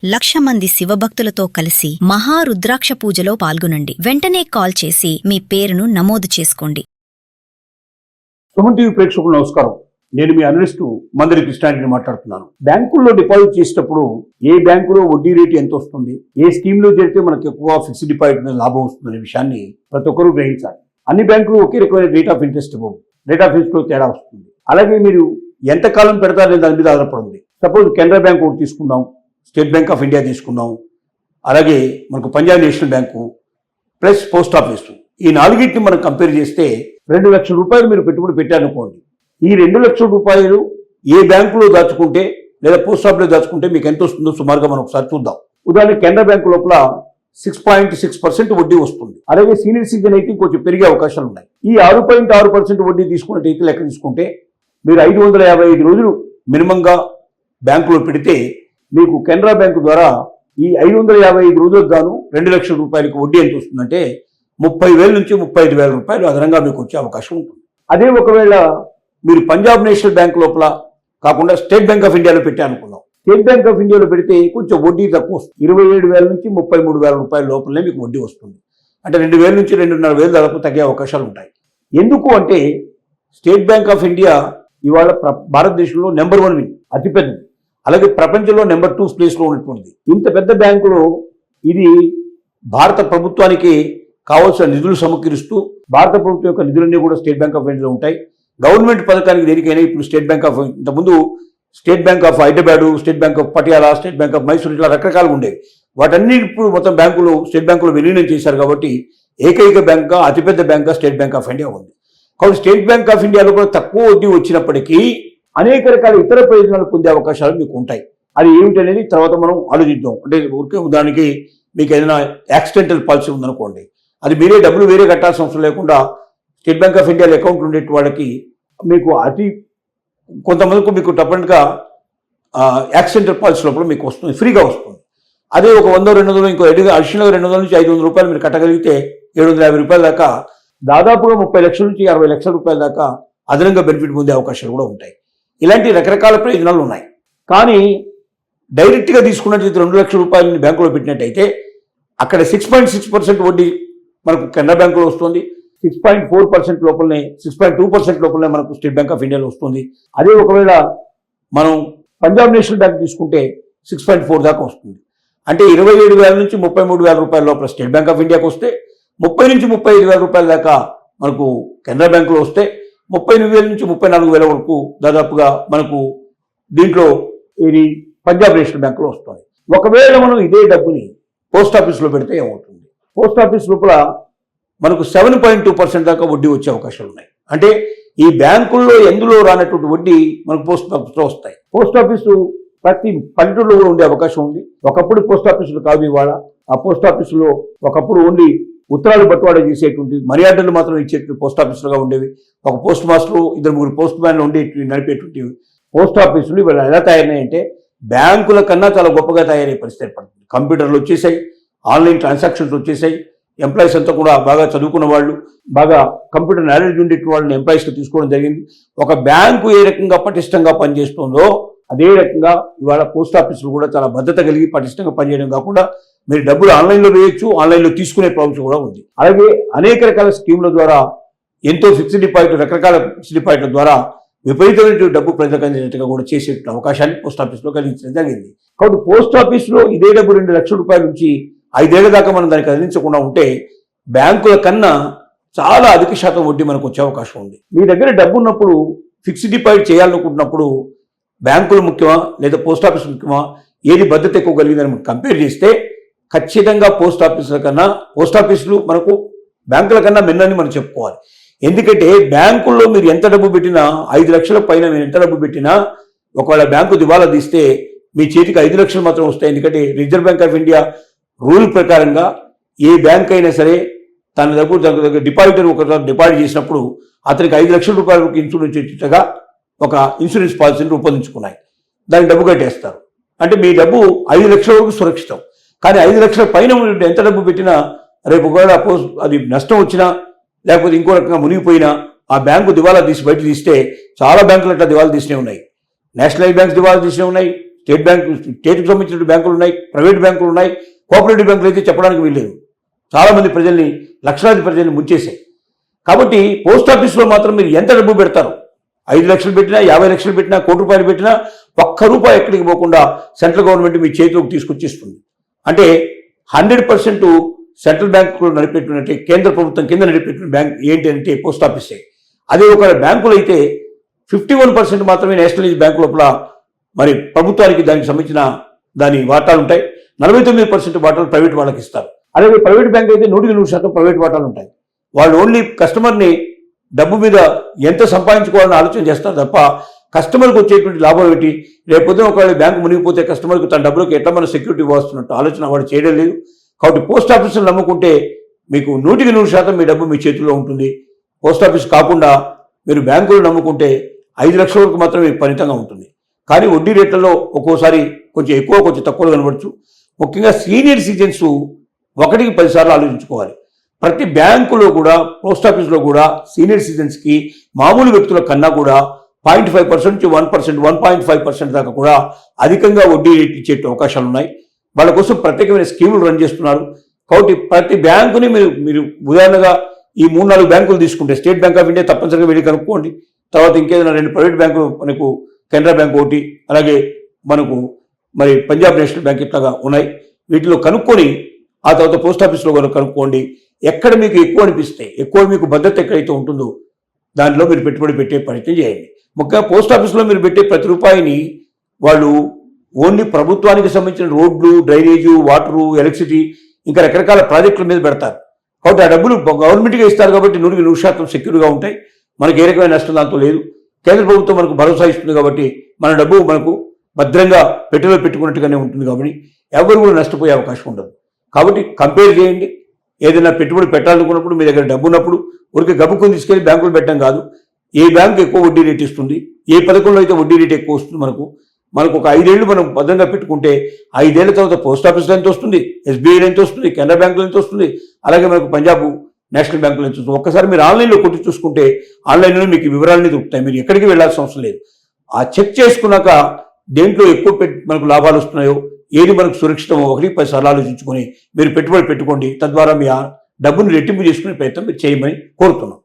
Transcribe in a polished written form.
1,00,000 మంది శివభక్తులతో కలిసి మహారుద్రాక్ష పూజలో పాల్గొనండి. వెంటనే కాల్ చేసి మీ పేరును నమోదు చేసుకోండి. సుమన్ టీవీ ప్రేక్షకులకు నమస్కారం. నేను మీ అనలిస్టు మందరి కృష్ణారెడ్డిని మాట్లాడుతున్నాను. బ్యాంకుల్లో డిపాజిట్ చేసేటప్పుడు ఏ బ్యాంకులో వడ్డీ రేటు ఎంత వస్తుంది, ఏ స్కీమ్లో చేరితే మనకు ఎక్కువ ఫిక్స్డ్ డిపాజిట్ మీద లాభం వస్తుందనే విషయాన్ని ప్రతి ఒక్కరూ గ్రహించాలి. అన్ని బ్యాంకులు ఒకే రకమైన రేట్ ఆఫ్ ఇంట్రెస్ట్ ఇవ్వవు. రేట్ ఆఫ్ ఇంట్రెస్ట్లో తేడా వస్తుంది. అలాగే మీరు ఎంతకాలం పెడతారనే దాని మీద ఆధారపడింది. సపోజ్ కెనరా బ్యాంక్ ఒకటి తీసుకుందాం, స్టేట్ బ్యాంక్ ఆఫ్ ఇండియా తీసుకుందాం, అలాగే మనకు Punjab national bank plus post office, ఈ నాలుగింటిని మనం కంపేర్ చేస్తే 2 లక్షల రూపాయలు మీరు పెట్టుబడి పెట్టారనుకోండి. ఈ 2 లక్షల రూపాయలు ఏ బ్యాంకులో దాచుకుంటే లేదా పోస్ట్ ఆఫీస్లో దాచుకుంటే మీకు ఎంత వస్తుందో సుమారుగా మనం ఒకసారి చూద్దాం. ఉదాహరణకి కెనరా బ్యాంకు లోపల 6.6% వడ్డీ వస్తుంది. అలాగే సీనియర్ సిటిజన్ అయితే కొంచెం పెరిగే అవకాశాలు ఉన్నాయి. ఈ 6.6% వడ్డీ తీసుకున్నట్టయితే లెక్క తీసుకుంటే మీరు 555 రోజులు మినిమంగా బ్యాంకులో పెడితే మీకు కెనరా బ్యాంకు ద్వారా ఈ 555 రోజులకు గాను 2 లక్షల రూపాయలకు వడ్డీ ఎంత వస్తుందంటే 30,000 నుంచి 35,000 రూపాయలు అదనంగా మీకు వచ్చే అవకాశం ఉంటుంది. అదే ఒకవేళ మీరు పంజాబ్ నేషనల్ బ్యాంక్ లోపల కాకుండా స్టేట్ బ్యాంక్ ఆఫ్ ఇండియాలో పెట్టారనుకుందాం. స్టేట్ బ్యాంక్ ఆఫ్ ఇండియాలో పెడితే కొంచెం వడ్డీ తక్కువ వస్తుంది. 27,000 నుంచి 33,000 రూపాయల లోపలనే మీకు వడ్డీ వస్తుంది. అంటే 2,000 నుంచి 2,500 దాదాపు తగ్గే అవకాశాలు ఉంటాయి. ఎందుకు అంటే స్టేట్ బ్యాంక్ ఆఫ్ ఇండియా ఇవాళ భారతదేశంలో నెంబర్ 1 అతిపెద్దది, అలాగే ప్రపంచంలో నెంబర్ 2 ప్లేస్లో ఉన్నటువంటిది. ఇంత పెద్ద బ్యాంకులో ఇది భారత ప్రభుత్వానికి కావాల్సిన నిధులు సమకూరుస్తూ భారత ప్రభుత్వం యొక్క నిధులన్నీ కూడా స్టేట్ బ్యాంక్ ఆఫ్ ఇండియాలో ఉంటాయి. గవర్నమెంట్ పథకానికి దేనికైనా ఇప్పుడు స్టేట్ బ్యాంక్ ఆఫ్ ఇంతకుముందు state bank of Hyderabad, state bank of Patiala, state bank of Mysore, ఇట్లా రకరకాలుగా ఉండేవి. వాటన్ని ఇప్పుడు మొత్తం బ్యాంకులు స్టేట్ బ్యాంకులో విలీనం చేశారు కాబట్టి ఏకైక బ్యాంక్గా అతిపెద్ద బ్యాంక్గా స్టేట్ బ్యాంక్ ఆఫ్ ఇండియా ఉంది. కాబట్టి స్టేట్ బ్యాంక్ ఆఫ్ ఇండియాలో కూడా తక్కువ వడ్డీ వచ్చినప్పటికీ అనేక రకాల ఇతర ప్రయోజనాలు పొందే అవకాశాలు మీకు ఉంటాయి. అది ఏమిటనేది తర్వాత మనం ఆలోచిద్దాం. అంటే ఉదాహరణకి మీకు ఏదైనా యాక్సిడెంటల్ పాలసీ ఉందనుకోండి, అది మీరే డబ్బులు వేరే కట్టాల్సిన అవసరం లేకుండా స్టేట్ బ్యాంక్ ఆఫ్ ఇండియాలో అకౌంట్ ఉండే వాళ్ళకి మీకు కొంతమందికి మీకు డెఫినెట్గా యాక్సిడెంటల్ పాలసీ లోపల మీకు వస్తుంది, ఫ్రీగా వస్తుంది. అదే ఒక 100-200 ఇంకో అడిషనల్గా 200 నుంచి 500 రూపాయలు మీరు కట్టగలిగితే 750 రూపాయల దాకా దాదాపుగా 30 లక్షల నుంచి 60 లక్షల రూపాయల దాకా అదనంగా బెనిఫిట్ పొందే అవకాశాలు కూడా ఉంటాయి. ఇలాంటి రకరకాల ప్రయోజనాలు ఉన్నాయి. కానీ డైరెక్ట్గా తీసుకున్నట్లయితే 2 లక్షల రూపాయలని బ్యాంకులో పెట్టినట్టయితే అక్కడ 6.6% వడ్డీ మనకు కెనరా బ్యాంకులో వస్తుంది. 6.4% లోపలనే 6.2% లోపలనే మనకు స్టేట్ బ్యాంక్ ఆఫ్ ఇండియాలో వస్తుంది. అదే ఒకవేళ మనం పంజాబ్ నేషనల్ బ్యాంక్ తీసుకుంటే 6.4 దాకా వస్తుంది. అంటే 27,000 నుంచి 33,000 రూపాయల లోపల స్టేట్ బ్యాంక్ ఆఫ్ ఇండియాకి వస్తే 30 నుంచి 35,000 రూపాయల దాకా మనకు కెనరా బ్యాంకులో వస్తే 38,000 నుంచి 34,000 వరకు దాదాపుగా మనకు దీంట్లో ఇది పంజాబ్ నేషనల్ బ్యాంకులో వస్తుంది. ఒకవేళ మనం ఇదే డబ్బుని పోస్ట్ ఆఫీస్లో పెడితే ఏమవుతుంది? పోస్ట్ ఆఫీస్ లోపల మనకు 7.2% దాకా వడ్డీ వచ్చే అవకాశాలు ఉన్నాయి. అంటే ఈ బ్యాంకుల్లో ఎందులో రానటువంటి వడ్డీ మనకు పోస్ట్ ఆఫీస్లో వస్తాయి. పోస్ట్ ఆఫీసు ప్రతి పల్లెటూరులో కూడా ఉండే అవకాశం ఉంది. ఒకప్పుడు పోస్ట్ ఆఫీసులు కాదు ఇవాళ. ఆ పోస్ట్ ఆఫీసులో ఒకప్పుడు ఓన్లీ ఉత్తరాలు బట్వాడా చేసేటువంటి మర్యాదలు మాత్రం ఇచ్చేటువంటి పోస్ట్ ఆఫీసులుగా ఉండేవి. ఒక పోస్ట్ మాస్టరు, 2-3 పోస్ట్ మ్యాన్లు నడిపేటువంటి పోస్ట్ ఆఫీసులు ఇవాళ ఎలా తయారైనాయంటే బ్యాంకుల కన్నా చాలా గొప్పగా తయారయ్యే పరిస్థితి ఏర్పడుతుంది. కంప్యూటర్లు వచ్చేసాయి, ఆన్లైన్ ట్రాన్సాక్షన్స్ వచ్చేసాయి. ఎంప్లాయీస్ అంతా కూడా బాగా చదువుకున్న వాళ్ళు, బాగా కంప్యూటర్ నాలెడ్జ్ ఉండే వాళ్ళని ఎంప్లాయీస్కి తీసుకోవడం జరిగింది. ఒక బ్యాంకు ఏ రకంగా పటిష్టంగా పనిచేస్తుందో అదే రకంగా ఇవాళ పోస్ట్ ఆఫీసులు కూడా చాలా భద్రత కలిగి పటిష్టంగా పనిచేయడం కాకుండా మీరు డబ్బులు ఆన్లైన్లో వేయొచ్చు, ఆన్లైన్లో తీసుకునే ప్రాబ్లమ్స్ కూడా ఉంది. అలాగే అనేక రకాల స్కీముల ద్వారా ఎంతో ఫిక్స్డ్ డిపాజిట్, రకరకాల ఫిక్స్డ్ డిపాజిట్ల ద్వారా విపరీతమైన డబ్బు ప్రజలకు అందినట్టుగా కూడా చేసే అవకాశాన్ని పోస్ట్ ఆఫీస్లో కలిగించడం జరిగింది. కాబట్టి పోస్ట్ ఆఫీస్లో ఇదే డబ్బు 2 లక్షల రూపాయల నుంచి 5 ఏళ్ల దాకా మనం దానికి అందించకుండా ఉంటే బ్యాంకుల కన్నా చాలా అధిక శాతం వడ్డీ మనకు వచ్చే అవకాశం ఉంది. మీ దగ్గర డబ్బు ఉన్నప్పుడు ఫిక్స్డ్ డిపాజిట్ చేయాలనుకుంటున్నప్పుడు బ్యాంకులు ముఖ్యమా లేదా పోస్ట్ ఆఫీస్ ముఖ్యమా, ఏది భద్రత ఎక్కువ కలిగిందని మనం కంపేర్ చేస్తే ఖచ్చితంగా పోస్ట్ ఆఫీసుల కన్నా పోస్ట్ ఆఫీసులు మనకు బ్యాంకుల కన్నా మిన్నని మనం చెప్పుకోవాలి. ఎందుకంటే బ్యాంకుల్లో మీరు ఎంత డబ్బు పెట్టినా 5 లక్షల పైన మీరు ఎంత డబ్బు పెట్టినా ఒకవేళ బ్యాంకు దివాలా తీస్తే మీ చేతికి 5 లక్షలు మాత్రం వస్తాయి. ఎందుకంటే reserve bank of India rule ప్రకారంగా ఏ బ్యాంక్ అయినా సరే తన దగ్గర డిపాజిటర్ ఒక డిపాజిట్ చేసినప్పుడు అతనికి 5 లక్షల రూపాయల వరకు ఇన్సూరెన్స్ ఇచ్చేట్టుగా ఒక ఇన్సూరెన్స్ పాలసీని రూపొందించుకున్నాయి. దానికి డబ్బు కట్టేస్తారు. అంటే మీ డబ్బు 5 లక్షల వరకు సురక్షితం. కానీ 5 లక్షల పైన ఎంత డబ్బు పెట్టినా రేపు ఒకవేళ అది నష్టం వచ్చినా లేకపోతే ఇంకో రకంగా మునిగిపోయినా ఆ బ్యాంకు దివాలా తీసి బయట తీస్తే చాలా బ్యాంకులు అట్లా దివాలా తీసినవి ఉన్నాయి. నేషనల్ బ్యాంక్స్ దివాలా తీసినవి ఉన్నాయి, స్టేట్కి సంబంధించిన బ్యాంకులు ఉన్నాయి, ప్రైవేట్ బ్యాంకులు ఉన్నాయి, కోఆపరేటివ్ బ్యాంకులు అయితే చెప్పడానికి వీల్లేదు. చాలామంది ప్రజల్ని, లక్షలాది ప్రజల్ని ముంచేశాయి. కాబట్టి పోస్ట్ ఆఫీస్లో మాత్రం మీరు ఎంత డబ్బు పెడతారు, 5 లక్షలు పెట్టినా, 50 లక్షలు పెట్టినా, ₹1 పెట్టినా ₹1 ఎక్కడికి పోకుండా సెంట్రల్ గవర్నమెంట్ మీ చేతిలోకి తీసుకొచ్చిస్తుంది. అంటే 100% సెంట్రల్ బ్యాంకు నడిపెట్టినట్టే, కేంద్ర ప్రభుత్వం కింద నడిపెట్టిన బ్యాంక్ ఏంటి అంటే పోస్ట్ ఆఫీసే. అదే ఒక బ్యాంకులు అయితే 51% మాత్రమే నేషనలైజ్ బ్యాంకు లోపల మరి ప్రభుత్వానికి దానికి సంబంధించిన దాని వాటాలు ఉంటాయి. 49% వాటాలు ప్రైవేట్ వాళ్ళకి ఇస్తారు. అలాగే ప్రైవేట్ బ్యాంక్ అయితే 100% ప్రైవేట్ వాటాలు ఉంటాయి. వాళ్ళు ఓన్లీ కస్టమర్ని డబ్బు మీద ఎంత సంపాదించుకోవాలని ఆలోచన చేస్తారు తప్ప కస్టమర్కి వచ్చేటువంటి లాభం ఏంటి, రేపొద్దున ఒకవేళ బ్యాంకు మునిగిపోతే కస్టమర్కి తన డబ్బులకు ఎట్లా మన సెక్యూరిటీ వస్తున్నట్టు ఆలోచన వాడు చేయడం లేదు. కాబట్టి పోస్ట్ ఆఫీసులు నమ్ముకుంటే మీకు 100% మీ డబ్బు మీ చేతిలో ఉంటుంది. పోస్ట్ ఆఫీస్ కాకుండా మీరు బ్యాంకులు నమ్ముకుంటే 5 లక్షల వరకు మాత్రమే పరిమితంగా ఉంటుంది. కానీ వడ్డీ రేట్లలో ఒక్కోసారి కొంచెం ఎక్కువ, కొంచెం తక్కువ కనబడచ్చు. ముఖ్యంగా సీనియర్ సిటిజన్స్ 1కి 10 సార్లు ఆలోచించుకోవాలి. ప్రతి బ్యాంకులో కూడా, పోస్ట్ ఆఫీస్లో కూడా సీనియర్ సిటిజన్స్కి మామూలు వ్యక్తుల కన్నా కూడా 0.5% నుంచి 1%, 1.5% దాకా కూడా అధికంగా వడ్డీ రేట్ ఇచ్చే అవకాశాలు ఉన్నాయి. వాళ్ళ కోసం ప్రత్యేకమైన స్కీములు రన్ చేస్తున్నారు. కాబట్టి ప్రతి బ్యాంకుని మీరు ఉదాహరణగా ఈ 3-4 బ్యాంకులు తీసుకుంటే, స్టేట్ బ్యాంక్ ఆఫ్ ఇండియా తప్పనిసరిగా వెళ్ళి కనుక్కోండి. తర్వాత ఇంకేదైనా 2 ప్రైవేట్ బ్యాంకులు, మనకు కెనరా బ్యాంక్ ఒకటి, అలాగే మనకు మరి పంజాబ్ నేషనల్ బ్యాంక్ ఇట్లాగా ఉన్నాయి. వీటిలో కనుక్కొని ఆ తర్వాత పోస్ట్ ఆఫీస్లో కనుక్కోండి. ఎక్కడ మీకు ఎక్కువ అనిపిస్తే, ఎక్కువ మీకు భద్రత ఎక్కడైతే ఉంటుందో దానిలో మీరు పెట్టుబడి పెట్టే ప్రయత్నం చేయండి. ముఖ్యంగా పోస్ట్ ఆఫీస్లో మీరు పెట్టే ప్రతి రూపాయిని వాళ్ళు ఓన్లీ ప్రభుత్వానికి సంబంధించిన రోడ్లు, డ్రైనేజు, వాటరు, ఎలక్ట్రిసిటీ, ఇంకా రకరకాల ప్రాజెక్టుల మీద పెడతారు. కాబట్టి ఆ డబ్బులు గవర్నమెంట్గా ఇస్తారు కాబట్టి 100% సెక్యూర్గా ఉంటాయి. మనకి ఏ రకమైన నష్టం దాంతో లేదు. కేంద్ర ప్రభుత్వం మనకు భరోసా ఇస్తుంది కాబట్టి మన డబ్బు మనకు భద్రంగా పెట్టుబడి పెట్టుకున్నట్టుగానే ఉంటుంది. కాబట్టి ఎవరు కూడా నష్టపోయే అవకాశం ఉండదు. కాబట్టి కంపేర్ చేయండి. ఏదైనా పెట్టుబడి పెట్టాలనుకున్నప్పుడు మీ దగ్గర డబ్బు ఉన్నప్పుడు ఊరికి గబ్బుకొని తీసుకెళ్ళి బ్యాంకులు పెట్టడం కాదు. ఏ బ్యాంకు ఎక్కువ వడ్డీ రేట్ ఇస్తుంది, ఏ పథకంలో అయితే వడ్డీ రేట్ ఎక్కువ వస్తుంది, మనకు ఒక 5 ఏళ్ళు మనం భద్రంగా పెట్టుకుంటే 5 ఏళ్ల తర్వాత పోస్ట్ ఆఫీస్లో ఎంత వస్తుంది, ఎస్బీఐలో ఎంత వస్తుంది, కెనరా బ్యాంకులో ఎంత వస్తుంది, అలాగే మనకు పంజాబ్ నేషనల్ బ్యాంకులో ఎంత వస్తుంది. ఒక్కసారి మీరు ఆన్లైన్లో కొట్టి చూసుకుంటే ఆన్లైన్లో మీకు వివరాలన్నీ దొరుకుతాయి. మీరు ఎక్కడికి వెళ్ళాల్సిన అవసరం లేదు. ఆ చెక్ చేసుకున్నాక దేంట్లో ఎక్కువ మనకు లాభాలు వస్తున్నాయో, ఏది మనకు సురక్షితమో 1కి 10 సార్లు ఆలోచించుకొని మీరు పెట్టుబడి పెట్టుకోండి. తద్వారా మీ డబ్బును రెట్టింపు చేసుకునే ప్రయత్నం మీరు చేయమని కోరుతున్నాం.